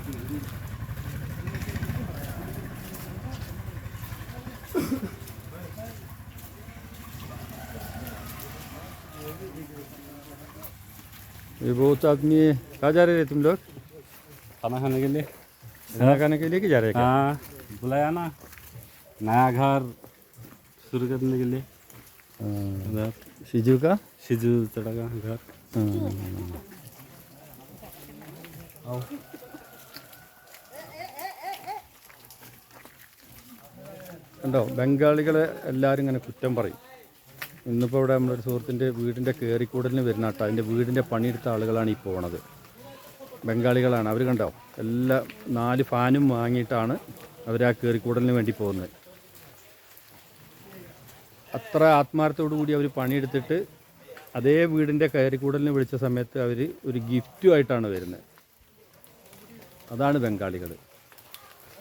ये बहुत आदमी कहाँ जा रहे हैं तुम लोग? खाना खाने के लिए। खाना खाने के लिए कि जा रहे हैं? हाँ, बुलाया ना, नया घर शुरू करने के लिए। उधर शिजू का शिजू चढ़ा का घर। आओ। കണ്ടോ, ബംഗാളികളെ എല്ലാവരും ഇങ്ങനെ കുറ്റം പറയും. ഇന്നിപ്പോൾ ഇവിടെ നമ്മളൊരു സുഹൃത്തിൻ്റെ വീടിൻ്റെ കയറിക്കൂടലിന് വരുന്ന കേട്ടോ, അതിൻ്റെ വീടിൻ്റെ പണിയെടുത്ത ആളുകളാണ് ഈ പോണത്. ബംഗാളികളാണ് അവർ. കണ്ടോ, എല്ലാ 4 ഫാനും വാങ്ങിയിട്ടാണ് അവർ ആ കയറിക്കൂടലിന് വേണ്ടി പോകുന്നത്. അത്ര ആത്മാർത്ഥത്തോടു കൂടി അവർ പണിയെടുത്തിട്ട് അതേ വീടിൻ്റെ കയറിക്കൂടലിന് വിളിച്ച സമയത്ത് അവർ ഒരു ഗിഫ്റ്റുമായിട്ടാണ് വരുന്നത്. അതാണ് ബംഗാളികൾ.